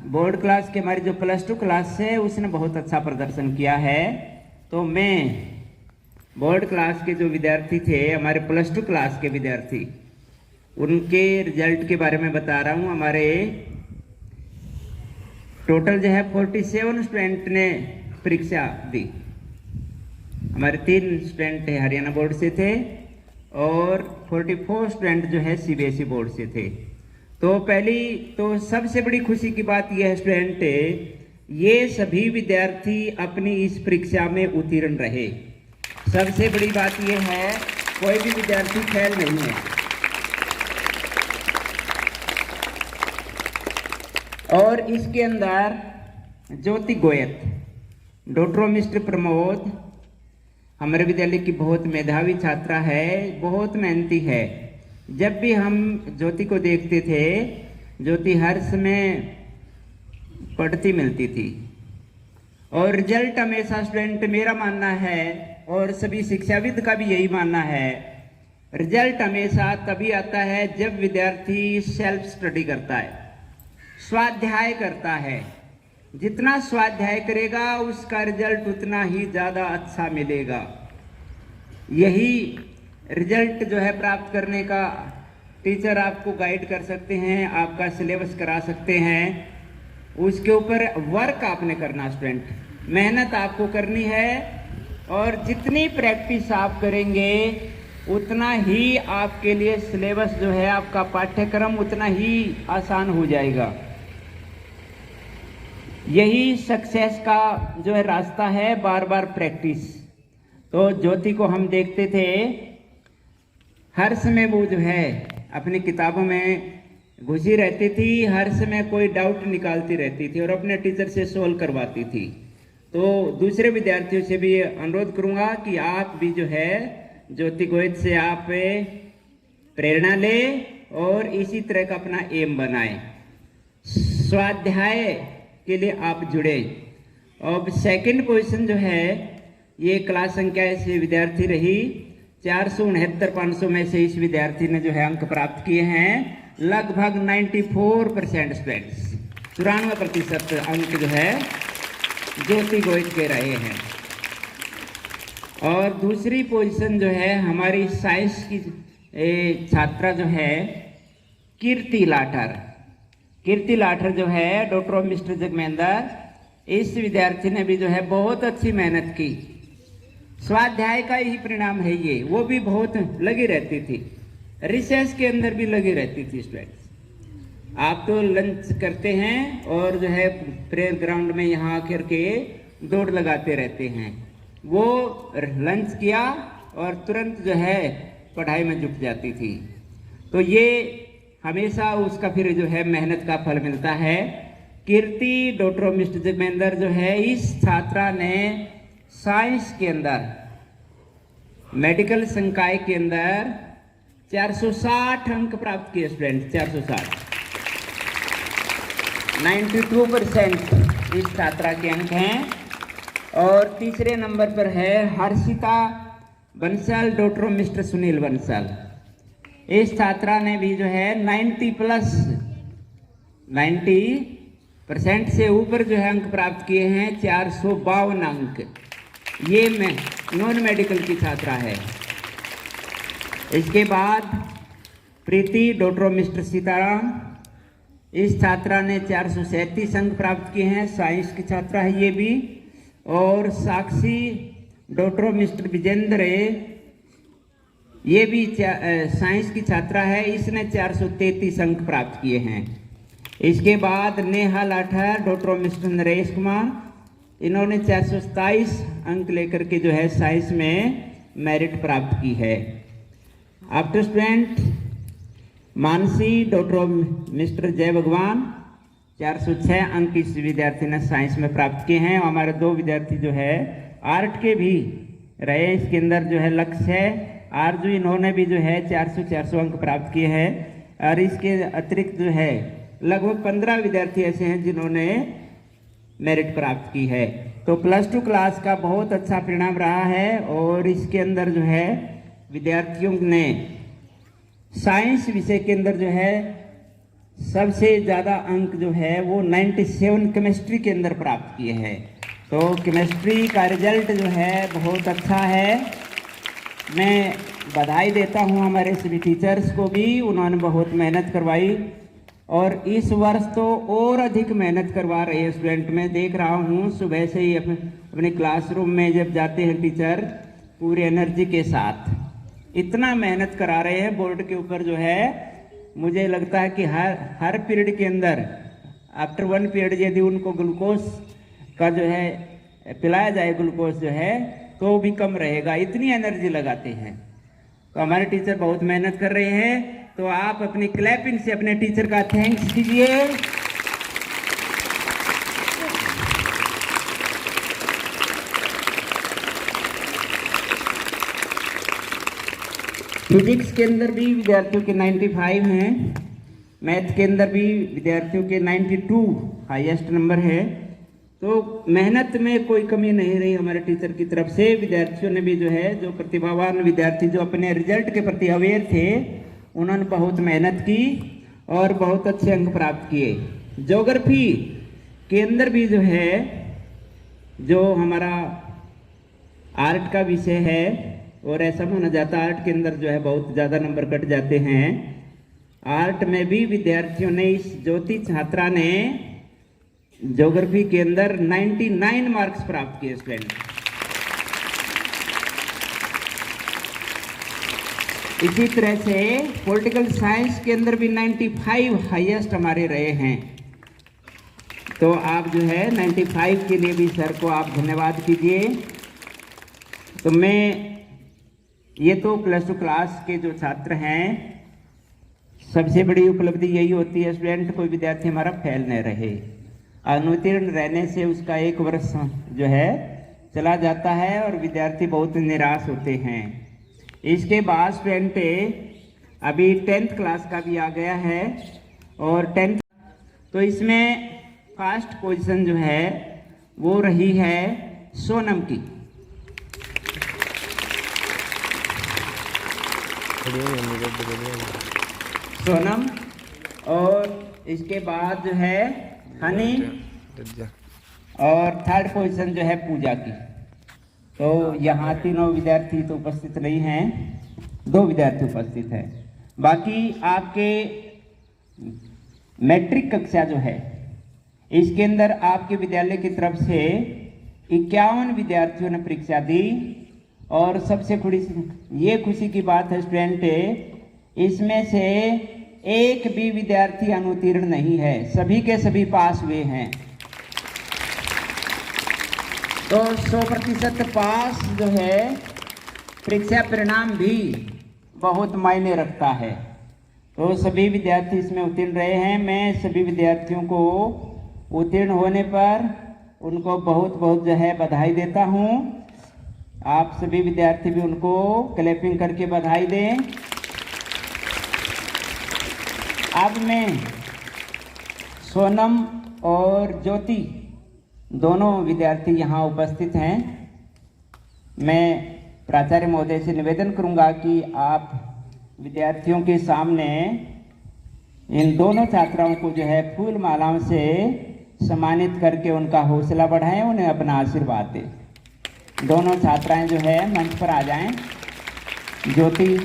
Board class के हमारी जो +2 क्लास है उसने बहुत अच्छा प्रदर्शन किया है। तो मैं बोर्ड क्लास के जो विद्यार्थी थे, हमारे +2 क्लास के विद्यार्थी, उनके रिजल्ट के बारे में बता रहा हूँ। हमारे टोटल जो है 47 स्टूडेंट ने परीक्षा दी। हमारे 3 स्टूडेंट हरियाणा बोर्ड से थे और 44 स्टूडेंट जो है सीबीएसई बोर्ड से थे। तो पहली तो सबसे बड़ी खुशी की बात यह है स्टूडेंट, ये सभी विद्यार्थी अपनी इस परीक्षा में उत्तीर्ण रहे। सबसे बड़ी बात यह है कोई भी विद्यार्थी फेल नहीं है। और इसके अंदर ज्योति गोयत, डॉक्टर मिस्टर प्रमोद, हमारे विद्यालय की बहुत मेधावी छात्रा है, बहुत मेहनती है। जब भी हम ज्योति को देखते थे, ज्योति हर समय पढ़ती मिलती थी। और रिजल्ट हमेशा स्टूडेंट, मेरा मानना है और सभी शिक्षाविद का भी यही मानना है, रिजल्ट हमेशा तभी आता है जब विद्यार्थी सेल्फ स्टडी करता है, स्वाध्याय करता है। जितना स्वाध्याय करेगा उसका रिजल्ट उतना ही ज़्यादा अच्छा मिलेगा। यही रिजल्ट जो है प्राप्त करने का टीचर आपको गाइड कर सकते हैं, आपका सिलेबस करा सकते हैं। उसके ऊपर वर्क आपने करना स्टूडेंट, मेहनत आपको करनी है। और जितनी प्रैक्टिस आप करेंगे उतना ही आपके लिए सिलेबस जो है, आपका पाठ्यक्रम उतना ही आसान हो जाएगा। यही सक्सेस का जो है रास्ता है, बार बार प्रैक्टिस। तो ज्योति को हम देखते थे, हर समय वो जो है अपनी किताबों में घुसी रहती थी, हर समय कोई डाउट निकालती रहती थी और अपने टीचर से सोल्व करवाती थी। तो दूसरे विद्यार्थियों से भी अनुरोध करूंगा कि आप भी जो है ज्योति गोयत से आप प्रेरणा लें और इसी तरह का अपना एम बनाएं। स्वाध्याय के लिए आप जुड़े। अब सेकंड पोजीशन जो है ये क्लास संख्या से विद्यार्थी रही, 469-500 में से इस विद्यार्थी ने जो है अंक प्राप्त किए हैं। लगभग 94% स्टूडेंट्स, 94% अंक जो है ज्योति गोयत के रहे हैं। और दूसरी पोजीशन जो है हमारी साइंस की छात्रा जो है कीर्ति लाठर, कीर्ति लाठर जो है डॉक्टर मिस्टर जगमेंद्र, इस विद्यार्थी ने भी जो है बहुत अच्छी मेहनत की। स्वाध्याय का ही परिणाम है ये। वो भी बहुत लगी रहती थी, रिसेस के अंदर भी लगी रहती थी। स्टूडेंट्स आप तो लंच करते हैं और जो है प्रेयर ग्राउंड में यहाँ आकर के दौड़ लगाते रहते हैं। वो लंच किया और तुरंत जो है पढ़ाई में जुट जाती थी। तो ये हमेशा उसका फिर जो है मेहनत का फल मिलता है। कीर्ति डॉक्टर मिस्टर जगमेंद्र जो है, इस छात्रा ने साइंस के अंदर, मेडिकल संकाय के अंदर 460 अंक प्राप्त किए स्टूडेंट, 460, 92% इस छात्रा के अंक हैं। और तीसरे नंबर पर है हर्षिता बंसल, डॉक्टर मिस्टर सुनील बंसल। इस छात्रा ने भी जो है 90% से ऊपर जो है अंक प्राप्त किए हैं, 452 अंक। ये नॉन मेडिकल की छात्रा है। इसके बाद प्रीति डॉक्टर मिस्टर सीताराम, इस छात्रा ने 437 अंक प्राप्त किए हैं, साइंस की छात्रा है ये भी। और साक्षी डॉक्टर मिस्टर विजेंद्र, ये भी साइंस की छात्रा है, इसने 433 अंक प्राप्त किए हैं। इसके बाद नेहा लाठर, डॉक्टर मिस्टर नरेश कुमार, इन्होंने 427 अंक लेकर के जो है साइंस में मेरिट प्राप्त की है। After student Mansi doctor mister जय भगवान, 406 अंक इस विद्यार्थी ने साइंस में प्राप्त किए हैं। हमारे 2 विद्यार्थी जो है आर्ट के भी रहे, इसके अंदर जो है लक्ष्य है आरजू, इन्होंने भी जो है 400 अंक प्राप्त किए हैं। और इसके अतिरिक्त जो है लगभग 15 विद्यार्थी ऐसे हैं जिन्होंने मेरिट प्राप्त की है। तो +2 क्लास का बहुत अच्छा परिणाम रहा है। और इसके अंदर जो है विद्यार्थियों ने साइंस विषय के अंदर जो है सबसे ज़्यादा अंक जो है वो 97 केमिस्ट्री के अंदर प्राप्त किए हैं। तो केमिस्ट्री का रिजल्ट जो है बहुत अच्छा है। मैं बधाई देता हूं हमारे सभी टीचर्स को भी, उन्होंने बहुत मेहनत करवाई और इस वर्ष तो और अधिक मेहनत करवा रहे हैं स्टूडेंट। मैं देख रहा हूं सुबह से ही अपने क्लासरूम में जब जाते हैं टीचर पूरी एनर्जी के साथ इतना मेहनत करा रहे हैं बोर्ड के ऊपर जो है। मुझे लगता है कि हर पीरियड के अंदर आफ्टर वन पीरियड यदि उनको ग्लूकोज का जो है पिलाया जाए, ग्लूकोज जो है तो भी कम रहेगा, इतनी एनर्जी लगाते हैं। तो हमारे टीचर बहुत मेहनत कर रहे हैं, तो आप अपनी क्लैपिंग से अपने टीचर का थैंक्स कीजिए। फिजिक्स के अंदर भी विद्यार्थियों के 95 हैं, मैथ के अंदर भी विद्यार्थियों के 92 हाईएस्ट नंबर है। तो मेहनत में कोई कमी नहीं रही हमारे टीचर की तरफ से। विद्यार्थियों ने भी जो है, जो प्रतिभावान विद्यार्थी जो अपने रिजल्ट के प्रति अवेयर थे, उन्होंने बहुत मेहनत की और बहुत अच्छे अंक प्राप्त किए। ज्योग्राफी के अंदर भी जो है, जो हमारा आर्ट का विषय है और ऐसा माना जाता है आर्ट के अंदर जो है बहुत ज़्यादा नंबर कट जाते हैं। आर्ट में भी विद्यार्थियों ने, इस ज्योति छात्रा ने ज्योग्राफी के अंदर 99 मार्क्स प्राप्त किए स्टूडेंट। इसी तरह से पॉलिटिकल साइंस के अंदर भी 95 हाईएस्ट हमारे रहे हैं। तो आप जो है 95 के लिए भी सर को आप धन्यवाद कीजिए। तो मैं, ये तो प्लस टू क्लास के जो छात्र हैं, सबसे बड़ी उपलब्धि यही होती है स्टूडेंट, कोई विद्यार्थी हमारा फेल न रहे। अनुत्तीर्ण रहने से उसका एक वर्ष जो है चला जाता है और विद्यार्थी बहुत निराश होते हैं। इसके बाद स्टूडेंट अभी 10th क्लास का भी आ गया है और 10th, तो इसमें फर्स्ट पोजीशन जो है वो रही है सोनम की। सोनम, और इसके बाद जो है हनी, और थर्ड पोजीशन जो है पूजा की। तो यहाँ तीनों विद्यार्थी तो उपस्थित नहीं हैं, 2 विद्यार्थी उपस्थित हैं। बाकी आपके मैट्रिक कक्षा जो है, इसके अंदर आपके विद्यालय की तरफ से 51 विद्यार्थियों ने परीक्षा दी और सबसे ये खुशी की बात है स्टूडेंट, इसमें से एक भी विद्यार्थी अनुत्तीर्ण नहीं है, सभी के सभी पास हुए हैं। तो 100% पास जो है परीक्षा परिणाम भी बहुत मायने रखता है। तो सभी विद्यार्थी इसमें उत्तीर्ण रहे हैं। मैं सभी विद्यार्थियों को उत्तीर्ण होने पर उनको बहुत बहुत जो है बधाई देता हूं। आप सभी विद्यार्थी भी उनको क्लैपिंग करके बधाई दें। अब मैं सोनम और ज्योति दोनों विद्यार्थी यहाँ उपस्थित हैं। मैं प्राचार्य महोदय से निवेदन करूंगा कि आप विद्यार्थियों के सामने इन दोनों छात्राओं को जो है फूल मालाओं से सम्मानित करके उनका हौसला बढ़ाएं, उन्हें अपना आशीर्वाद दें। दोनों छात्राएं जो है मंच पर आ जाएं। ज्योति,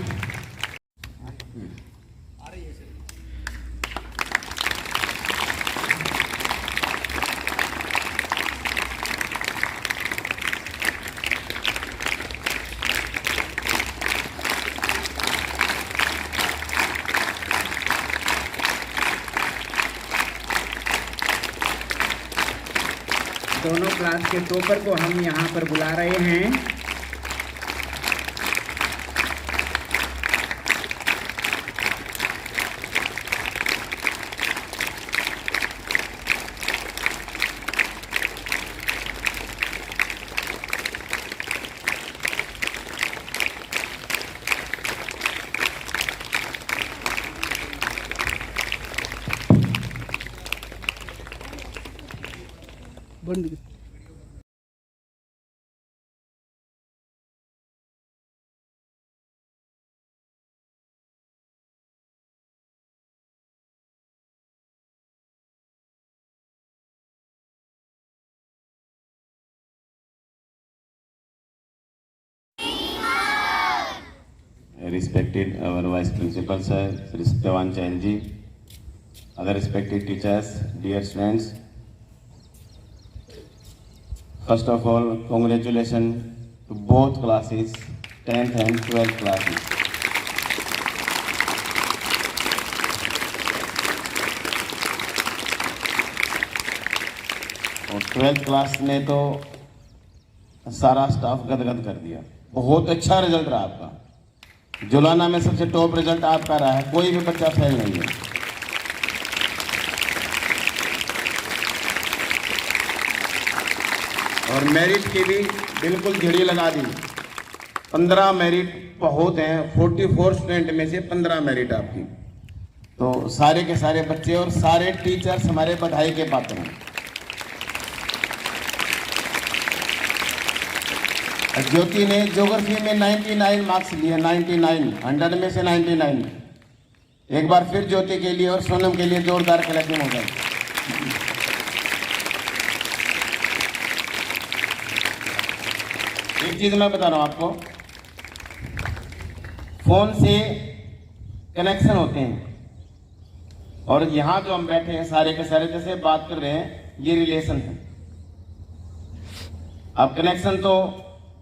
दोनों क्लास के टॉपर को हम यहाँ पर बुला रहे हैं। बंद respected our Vice Principal Sir, Sri Satyavan Chainji, other respected teachers, dear students. First of all, congratulations to both classes, 10th and 12th classes. और 12th क्लास ने तो सारा स्टाफ गदगद कर दिया। बहुत अच्छा रिजल्ट रहा आपका। जुलाना में सबसे टॉप रिजल्ट आपका रहा है, कोई भी बच्चा फेल नहीं है। और मेरिट की भी बिल्कुल झड़ी लगा दी। 15 मेरिट बहुत हैं, 44 स्टूडेंट में से 15 मेरिट आपकी। तो सारे के सारे बच्चे और सारे टीचर्स हमारे बधाई के पात्र हैं। ज्योति ने ज्योग्राफी में 99 मार्क्स लिए, 99, 100 में से 99। एक बार फिर ज्योति के लिए और सोनम के लिए जोरदार क्लैपिंग हो जाए। एक चीज मैं बता रहा हूं आपको, फोन से कनेक्शन होते हैं और यहां जो हम बैठे हैं सारे के सारे जैसे बात कर रहे हैं, ये रिलेशन है। अब कनेक्शन तो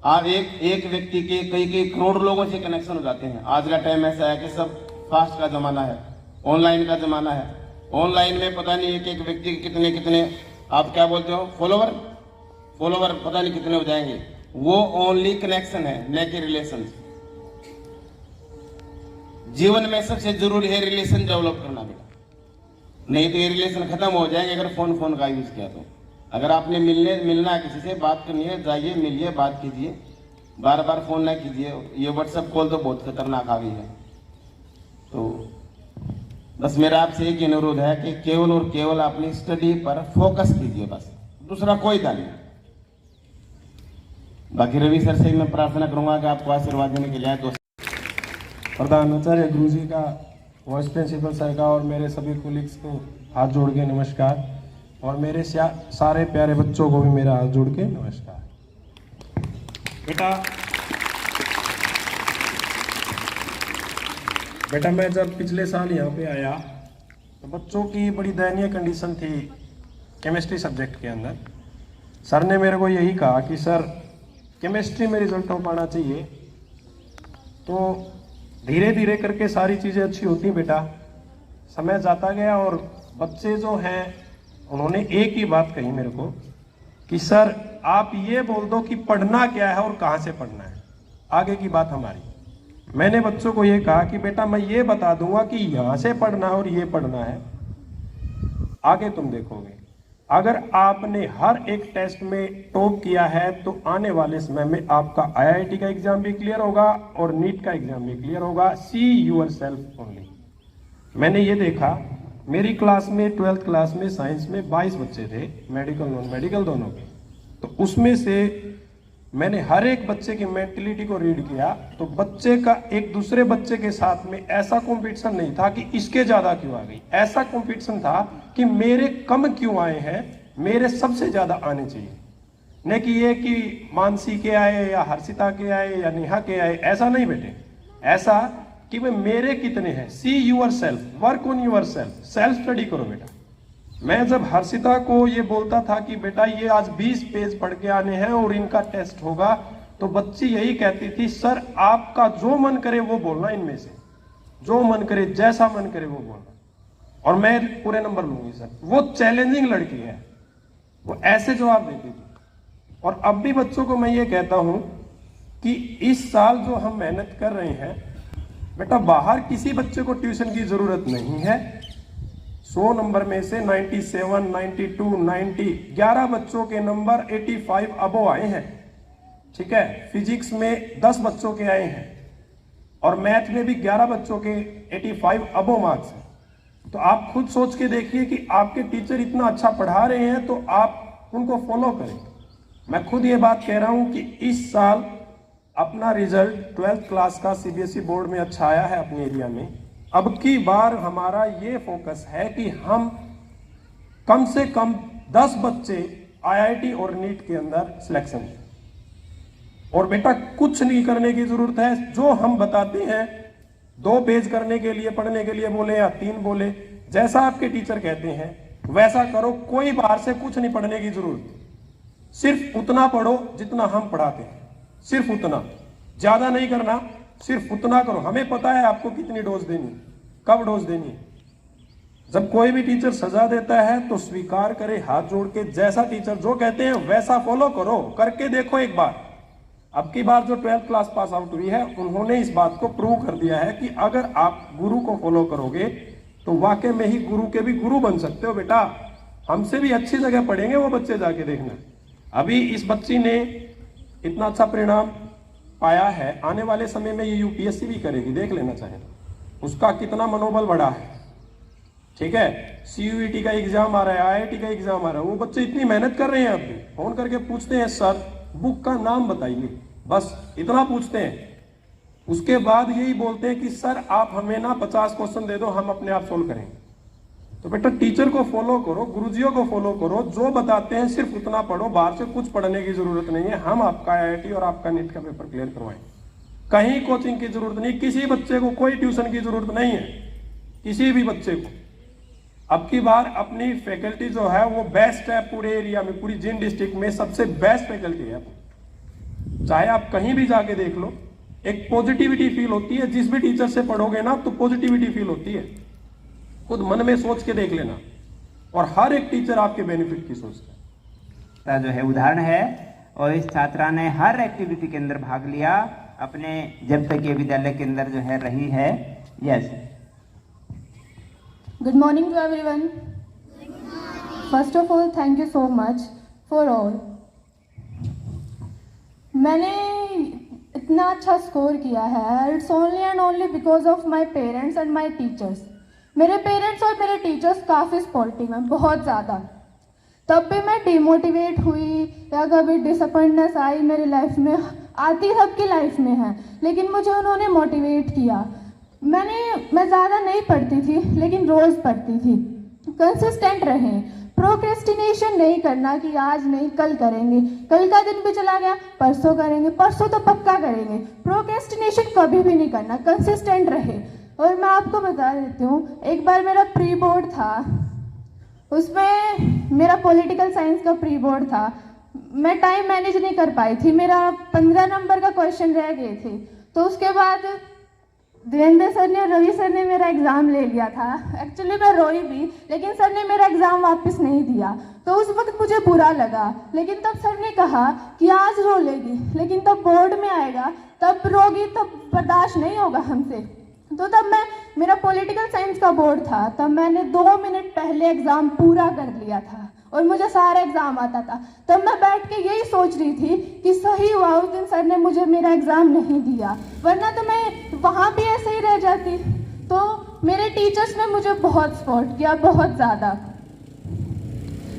आप एक व्यक्ति के कई करोड़ लोगों से कनेक्शन हो जाते हैं। आज का टाइम ऐसा है कि सब फास्ट का जमाना है, ऑनलाइन का जमाना है। ऑनलाइन में पता नहीं एक व्यक्ति के कितने आप क्या बोलते हो फॉलोवर पता नहीं कितने हो जाएंगे। वो ओनली कनेक्शन है, न कि रिलेशन। जीवन में सबसे जरूरी है रिलेशन डेवलप करना बेटा, नहीं तो ये रिलेशन खत्म हो जाएंगे अगर फोन का यूज किया तो। अगर आपने मिलना है किसी से, बात करनी है, जाइए मिलिए, बात कीजिए, बार बार फोन ना कीजिए। ये व्हाट्सएप कॉल तो बहुत खतरनाक आ गई है। तो बस मेरा आपसे एक अनुरोध है कि केवल और केवल अपनी स्टडी पर फोकस कीजिए, बस दूसरा कोई दान नहीं। बाकी रवि सर से मैं प्रार्थना करूंगा कि आपको आशीर्वाद देने के लिए प्रधानाचार्य गुरु जी का, वाइस प्रिंसिपल सर का और मेरे सभी कोलिग्स को हाथ जोड़ के नमस्कार, और मेरे सारे प्यारे बच्चों को भी मेरा हाथ जोड़ के नमस्कार। बेटा मैं जब पिछले साल यहाँ पे आया तो बच्चों की बड़ी दयनीय कंडीशन थी केमिस्ट्री सब्जेक्ट के अंदर। सर ने मेरे को यही कहा कि सर केमिस्ट्री में रिजल्ट हो पाना चाहिए। तो धीरे धीरे करके सारी चीज़ें अच्छी होती बेटा, समय जाता गया और बच्चे जो हैं उन्होंने एक ही बात कही मेरे को कि सर आप ये बोल दो कि पढ़ना क्या है और कहाँ से पढ़ना है, आगे की बात हमारी। मैंने बच्चों को ये कहा कि बेटा मैं ये बता दूंगा कि यहाँ से पढ़ना है और ये पढ़ना है, आगे तुम देखोगे। अगर आपने हर एक टेस्ट में टॉप किया है तो आने वाले समय में आपका IIT का एग्जाम भी क्लियर होगा और नीट का एग्जाम भी क्लियर होगा। सी यूर सेल्फ ओनली। मैंने ये देखा, मेरी क्लास में 12th क्लास में साइंस में 22 बच्चे थे, मेडिकल नॉन मेडिकल दोनों के। तो उसमें से मैंने हर एक बच्चे की मेंटलिटी को रीड किया, तो बच्चे का एक दूसरे बच्चे के साथ में ऐसा कंपटीशन नहीं था कि इसके ज्यादा क्यों आ गई, ऐसा कंपटीशन था कि मेरे कम क्यों आए हैं, मेरे सबसे ज्यादा आने चाहिए। न कि ये कि मानसी के आए या हर्षिता के आए या नेहा के आए, ऐसा नहीं बेटे। ऐसा कि भाई मेरे कितने हैं। See yourself, work on yourself, self study करो बेटा। मैं जब हर्षिता को ये बोलता था कि बेटा ये आज 20 पेज पढ़ के आने हैं और इनका टेस्ट होगा, तो बच्ची यही कहती थी सर आपका जो मन करे वो बोलना, इनमें से जो मन करे जैसा मन करे वो बोलना और मैं पूरे नंबर लूंगी सर। वो चैलेंजिंग लड़की है, वो ऐसे जवाब देती थी। और अब भी बच्चों को मैं ये कहता हूं कि इस साल जो हम मेहनत कर रहे हैं बेटा, बाहर किसी बच्चे को ट्यूशन की जरूरत नहीं है। 100 नंबर में से 97, 92, 90, 11 बच्चों के नंबर 85 अबो आए हैं। ठीक है, फिजिक्स में 10 बच्चों के आए हैं और मैथ में भी 11 बच्चों के 85 अबो मार्क्स हैं। तो आप खुद सोच के देखिए कि आपके टीचर इतना अच्छा पढ़ा रहे हैं तो आप उनको फॉलो करें। मैं खुद ये बात कह रहा हूं कि इस साल अपना रिजल्ट 12th क्लास का CBSE बोर्ड में अच्छा आया है अपने एरिया में। अब की बार हमारा ये फोकस है कि हम कम से कम 10 बच्चे IIT और नीट के अंदर सिलेक्शन। और बेटा कुछ नहीं करने की जरूरत है, जो हम बताते हैं 2 पेज करने के लिए, पढ़ने के लिए बोले या 3 बोले, जैसा आपके टीचर कहते हैं वैसा करो। कोई बाहर से कुछ नहीं पढ़ने की जरूरत, सिर्फ उतना पढ़ो जितना हम पढ़ाते हैं, सिर्फ उतना, ज्यादा नहीं करना, सिर्फ उतना करो। हमें पता है आपको कितनी डोज देनी, कब डोज देनी है। जब कोई भी टीचर सजा देता है तो स्वीकार करे हाथ जोड़ के, जैसा टीचर जो कहते हैं वैसा फॉलो करो, करके देखो एक बार। अब की बार जो 12th क्लास पास आउट हुई है उन्होंने इस बात को प्रूव कर दिया है कि अगर आप गुरु को फॉलो करोगे तो वाकई में ही गुरु के भी गुरु बन सकते हो बेटा। हमसे भी अच्छी जगह पढ़ेंगे वो बच्चे, जाके देखना। अभी इस बच्ची ने इतना अच्छा परिणाम पाया है, आने वाले समय में ये यूपीएससी भी करेगी, देख लेना चाहे उसका कितना मनोबल बढ़ा है। ठीक है, सीयूईटी का एग्जाम आ रहा है, आईआईटी का एग्जाम आ रहा है, वो बच्चे इतनी मेहनत कर रहे हैं। अब भी फोन करके पूछते हैं सर बुक का नाम बताइए, बस इतना पूछते हैं। उसके बाद यही बोलते हैं कि सर आप हमें ना 50 क्वेश्चन दे दो, हम अपने आप सोल्व करेंगे। तो बेटा टीचर को फॉलो करो, गुरुजियों को फॉलो करो, जो बताते हैं सिर्फ उतना पढ़ो, बाहर से कुछ पढ़ने की जरूरत नहीं है। हम आपका आईआईटी और आपका नीट का पेपर क्लियर करवाएंगे, कहीं कोचिंग की जरूरत नहीं, किसी बच्चे को कोई ट्यूशन की जरूरत नहीं है, किसी भी बच्चे को। अब की बार अपनी फैकल्टी जो है वो बेस्ट है पूरे एरिया में, पूरी जिन डिस्ट्रिक्ट में सबसे बेस्ट फैकल्टी है। चाहे आप कहीं भी जाके देख लो, एक पॉजिटिविटी फील होती है। जिस भी टीचर से पढ़ोगे ना तो पॉजिटिविटी फील होती है, खुद मन में सोच के देख लेना। और हर एक टीचर आपके बेनिफिट की सोचता है। जो है उदाहरण है, और इस छात्रा ने हर एक्टिविटी के अंदर भाग लिया अपने, जब तक ये विद्यालय के अंदर जो है रही है। Yes, Good morning to everyone. First of all, thank you so much for all. मैंने इतना अच्छा स्कोर किया है, it's only and only because of my parents and my teachers. मेरे पेरेंट्स और मेरे टीचर्स काफ़ी सपोर्टिव हैं, बहुत ज़्यादा। तब भी मैं डिमोटिवेट हुई या कभी डिसअपॉइंटनेस आई मेरी लाइफ में, आती सबकी लाइफ में है, लेकिन मुझे उन्होंने मोटिवेट किया। मैं ज़्यादा नहीं पढ़ती थी लेकिन रोज़ पढ़ती थी। कंसिस्टेंट रहें, प्रोक्रेस्टिनेशन नहीं करना कि आज नहीं कल करेंगे, कल का दिन भी चला गया परसों करेंगे, परसों तो पक्का करेंगे। प्रोक्रेस्टिनेशन कभी भी नहीं करना, कंसिस्टेंट रहे। और मैं आपको बता देती हूँ, एक बार मेरा प्री बोर्ड था, उसमें मेरा पॉलिटिकल साइंस का प्री बोर्ड था। मैं टाइम मैनेज नहीं कर पाई थी, मेरा 15 नंबर का क्वेश्चन रह गए थे। तो उसके बाद देवेंद्र सर ने, रवि सर ने मेरा एग्ज़ाम ले लिया था। एक्चुअली मैं रोई भी, लेकिन सर ने मेरा एग्ज़ाम वापस नहीं दिया। तो उस वक्त मुझे बुरा लगा, लेकिन तब सर ने कहा कि आज रो लेगी, लेकिन तब बोर्ड में आएगा तब रोगी, तब बर्दाश्त नहीं होगा हमसे। तो तब मेरा पॉलिटिकल साइंस का बोर्ड था, तब मैंने 2 मिनट पहले एग्ज़ाम पूरा कर लिया था और मुझे सारा एग्ज़ाम आता था। तब मैं बैठ के यही सोच रही थी कि सही हुआ उस दिन सर ने मुझे मेरा एग्ज़ाम नहीं दिया, वरना तो मैं वहाँ भी ऐसे ही रह जाती। तो मेरे टीचर्स ने मुझे बहुत सपोर्ट किया, बहुत ज़्यादा।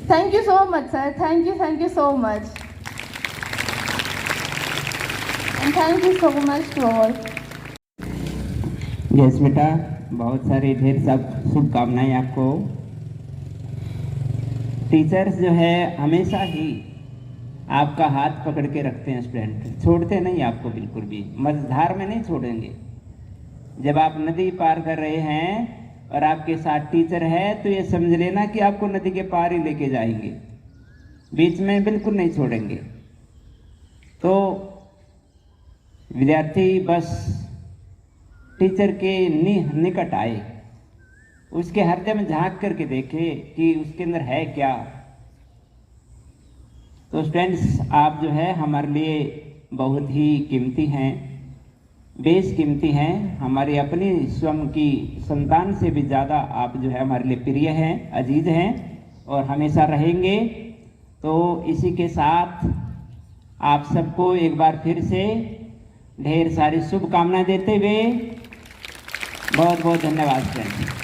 Thank you so much sir, thank you so much, and thank you so much to all. Yes बेटा, बहुत सारी ढेर सब शुभकामनाएं आपको। टीचर्स जो है हमेशा ही आपका हाथ पकड़ के रखते हैं, स्टूडेंट छोड़ते नहीं आपको, बिल्कुल भी मझधार में नहीं छोड़ेंगे। जब आप नदी पार कर रहे हैं और आपके साथ टीचर है तो ये समझ लेना कि आपको नदी के पार ही लेके जाएंगे, बीच में बिल्कुल नहीं छोड़ेंगे। तो विद्यार्थी बस टीचर के निकट आए, उसके हृदय में झांक करके देखे कि उसके अंदर है क्या। तो स्टूडेंट्स, आप जो है हमारे लिए बहुत ही कीमती हैं, बेशकीमती हैं। हमारी अपनी स्वयं की संतान से भी ज़्यादा आप जो है हमारे लिए प्रिय हैं, अजीज हैं और हमेशा रहेंगे। तो इसी के साथ आप सबको एक बार फिर से ढेर सारी शुभकामनाएं देते हुए बहुत बहुत धन्यवाद फ्रेंड्स।